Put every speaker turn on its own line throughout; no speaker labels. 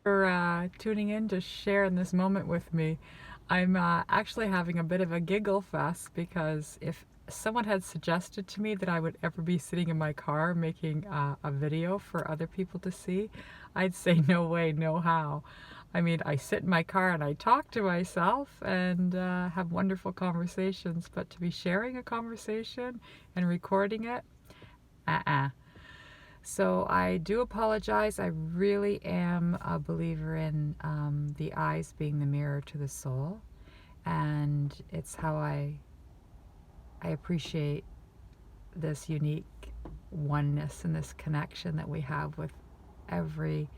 For tuning in to share in this moment with me. I'm actually having a bit of a giggle fest because if someone had suggested to me that I would ever be sitting in my car making a video for other people to see, I'd say no way, no how. I mean, I sit in my car and I talk to myself and have wonderful conversations, but to be sharing a conversation and recording it, uh-uh. So I do apologize. I really am a believer in the eyes being the mirror to the soul, and it's how I appreciate this unique oneness and this connection that we have with every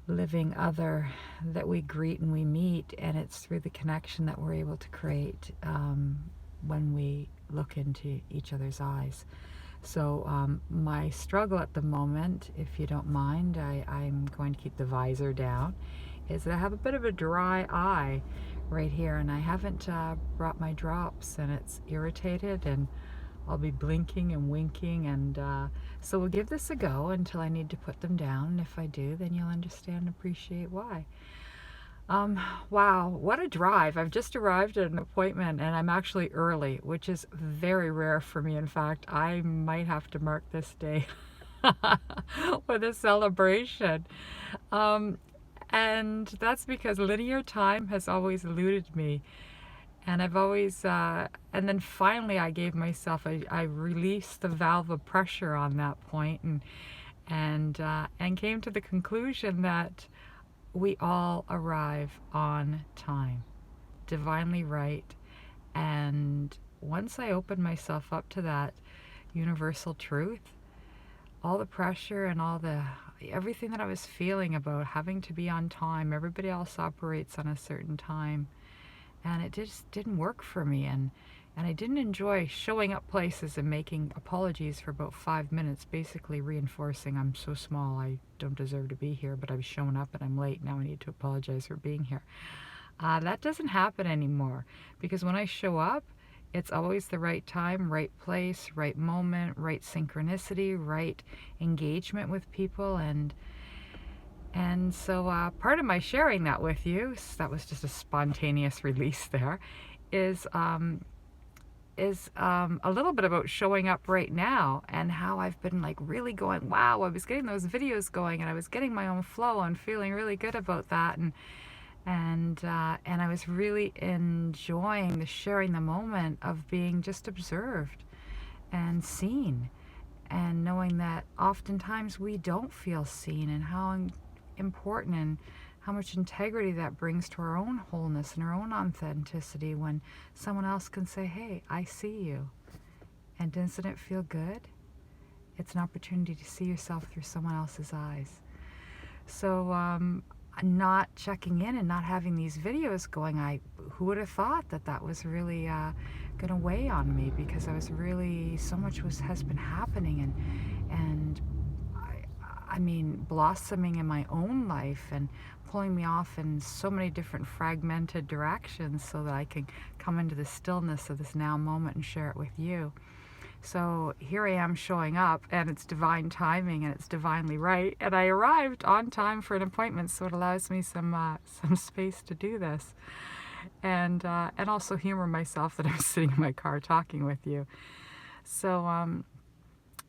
living other that we greet and we meet, and it's through the connection that we're able to create when we look into each other's eyes. So my struggle at the moment, if you don't mind, I'm going to keep the visor down, is that I have a bit of a dry eye right here, and I haven't brought my drops, and it's irritated, and I'll be blinking and winking, and so we'll give this a go until I need to put them down, and if I do, then you'll understand and appreciate why. Wow, what a drive. I've just arrived at an appointment and I'm actually early, which is very rare for me. In fact, I might have to mark this day with a celebration. And that's because linear time has always eluded me. And I've always, and then finally I gave myself, I released the valve of pressure on that point and came to the conclusion that we all arrive on time, divinely right. And once I opened myself up to that universal truth, all the pressure and everything that I was feeling about having to be on time, everybody else operates on a certain time, and it just didn't work for me. And I didn't enjoy showing up places and making apologies for about 5 minutes, basically reinforcing I'm so small, I don't deserve to be here, but I've shown up and I'm late, now I need to apologize for being here. That doesn't happen anymore, because when I show up, it's always the right time, right place, right moment, right synchronicity, right engagement with people, and so part of my sharing that with you, that was just a spontaneous release there, is a little bit about showing up right now and how I've been like really going, wow, I was getting those videos going and I was getting my own flow and feeling really good about that, and I was really enjoying the sharing the moment of being just observed and seen, and knowing that oftentimes we don't feel seen, and how important and how much integrity that brings to our own wholeness and our own authenticity when someone else can say, hey, I see you. And doesn't it feel good? It's an opportunity to see yourself through someone else's eyes. So not checking in and not having these videos going, who would have thought that that was really going to weigh on me, because I was really, so much has been happening, and I mean, blossoming in my own life and pulling me off in so many different fragmented directions so that I can come into the stillness of this now moment and share it with you. So here I am showing up, and it's divine timing and it's divinely right. And I arrived on time for an appointment, so it allows me some space to do this, and also humor myself that I'm sitting in my car talking with you. So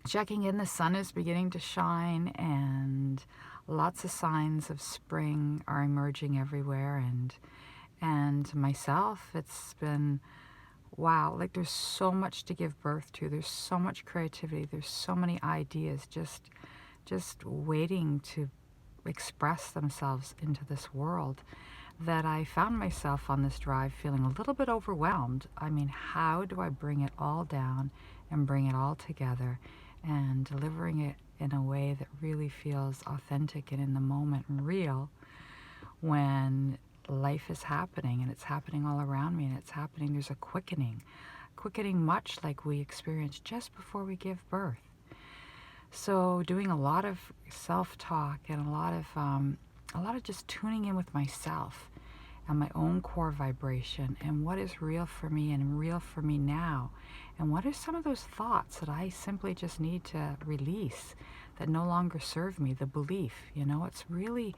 checking in, the sun is beginning to shine, and lots of signs of spring are emerging everywhere. And myself, it's been, wow, like there's so much to give birth to. There's so much creativity. There's so many ideas just waiting to express themselves into this world, that I found myself on this drive feeling a little bit overwhelmed. I mean, how do I bring it all down and bring it all together and delivering it in a way that really feels authentic and in the moment and real, when life is happening, and it's happening all around me, and it's happening, there's a quickening much like we experience just before we give birth. So doing a lot of self-talk and a lot of just tuning in with myself and my own core vibration, and what is real for me and real for me now, and what are some of those thoughts that I simply just need to release, that no longer serve me, the belief, you know, it's really,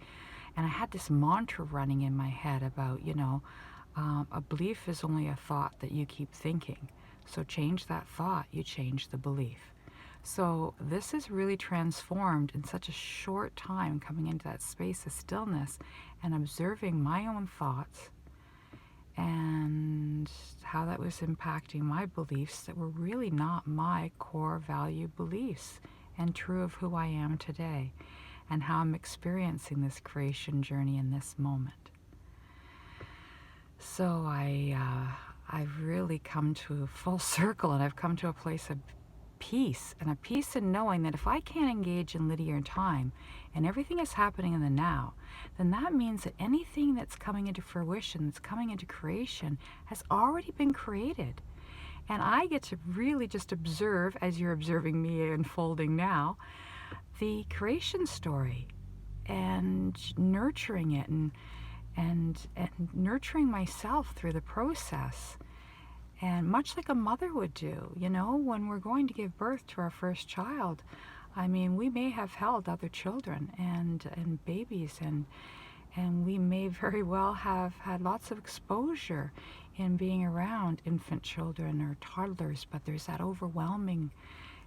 and I had this mantra running in my head about, you know, a belief is only a thought that you keep thinking. So change that thought, you change the belief. So this is really transformed in such a short time, coming into that space of stillness and observing my own thoughts and how that was impacting my beliefs that were really not my core value beliefs and true of who I am today, and how I'm experiencing this creation journey in this moment. So I've really come to a full circle, and I've come to a place of peace, and a peace in knowing that if I can't engage in linear time and everything is happening in the now, then that means that anything that's coming into fruition, that's coming into creation, has already been created. And I get to really just observe, as you're observing me unfolding now, the creation story and nurturing it and nurturing myself through the process. And much like a mother would do, you know, when we're going to give birth to our first child, I mean, we may have held other children and babies, and we may very well have had lots of exposure in being around infant children or toddlers, but there's that overwhelming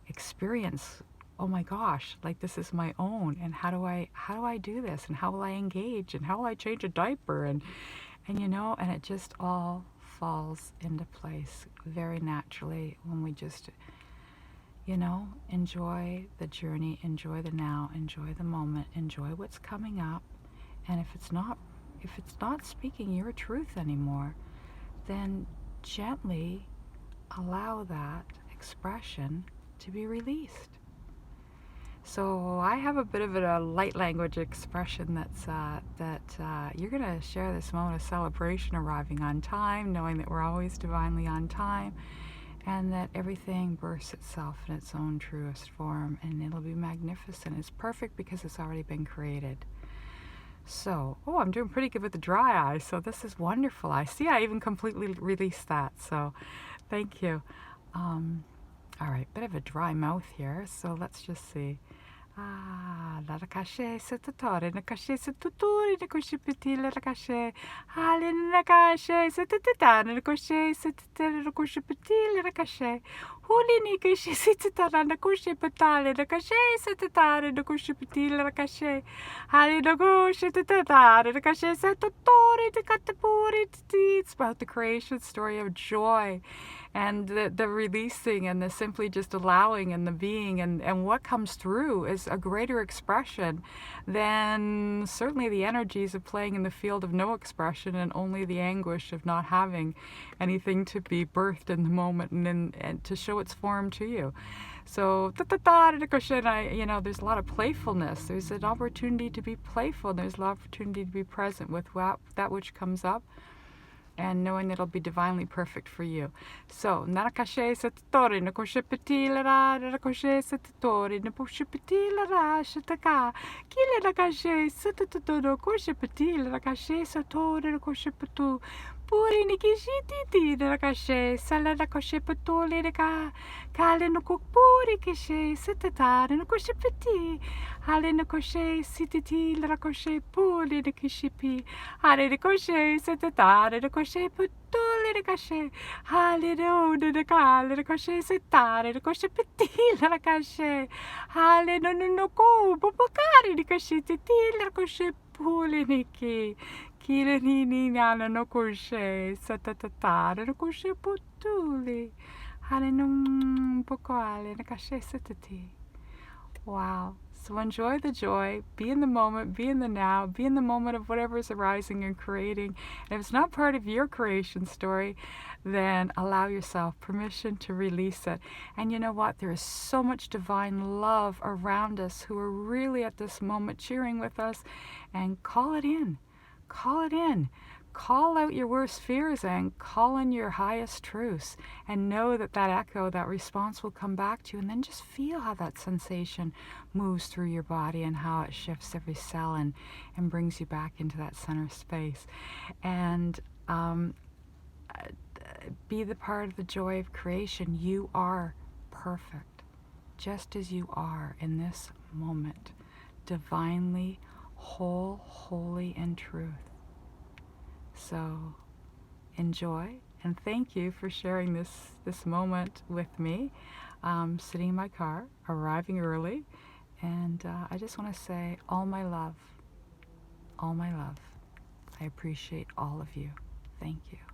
experience. Oh my gosh, like this is my own, and how do I do this, and how will I engage, and how will I change a diaper, and you know, and it just all falls into place very naturally when we just, you know, enjoy the journey, enjoy the now, enjoy the moment, enjoy what's coming up. And if it's not speaking your truth anymore, then gently allow that expression to be released. So I have a bit of a light language expression that's you're going to share this moment of celebration, arriving on time, knowing that we're always divinely on time, and that everything bursts itself in its own truest form, and it'll be magnificent. It's perfect because it's already been created. So, oh, I'm doing pretty good with the dry eye, so this is wonderful. I see I even completely released that, so thank you. All right, bit of a dry mouth here, so let's just see. La cache se tutore, na cache se tutore, na cache petit, la cache. Halin na cache se tutare, na cache se tutare, na cache petit, la cache. Huli ni cache se tutare, na cache petale, na cache se tutare, na cache petit, la cache. Halin na cache tutare, na cache se tutore, na catapuri. It's about the creation story of joy, and the releasing, and the simply just allowing, and the being, and what comes through is a greater expression than certainly the energies of playing in the field of no expression and only the anguish of not having anything to be birthed in the moment and to show its form to you. So, you know, there's a lot of playfulness. There's an opportunity to be playful. There's an opportunity to be present with that which comes up, and knowing that it'll be divinely perfect for you. So, narakashe satatori, nakoshe petilara, narakoshe satatori, napushe petilara, shataka, kile nakashe satatodo, koshe petilara, nakashe satori, nakoshe petu, puri nikishiti, nakashe, sala nakoshe petuli, naka, kale nakopuri kishe, satatara, nakoshe peti, hale nakoshe, sititi, nakoshe, puli nakishipi, hale nakoshe, satatara, nakoshe petuli, nakashe, hale no, nakale, nakoshe, satara, nakoshe peti, nakashe, hale no, ko, popokari, nakashe, titi, nakoshe, puli niki. Kile ni nana no koshe satatatara no koshe potuli hale num pokoale na kashe satati. Wow. So enjoy the joy, be in the moment, be in the now, be in the moment of whatever is arising and creating. And if it's not part of your creation story, then allow yourself permission to release it. And you know what? There is so much divine love around us who are really at this moment cheering with us, and call it in. Call it in. Call out your worst fears and call in your highest truths, and know that that echo, that response will come back to you, and then just feel how that sensation moves through your body and how it shifts every cell and brings you back into that center space. And be the part of the joy of creation. You are perfect, just as you are in this moment, divinely whole, holy, and truth. So enjoy, and thank you for sharing this moment with me. Sitting in my car, arriving early, and I just want to say all my love, all my love. I appreciate all of you. Thank you.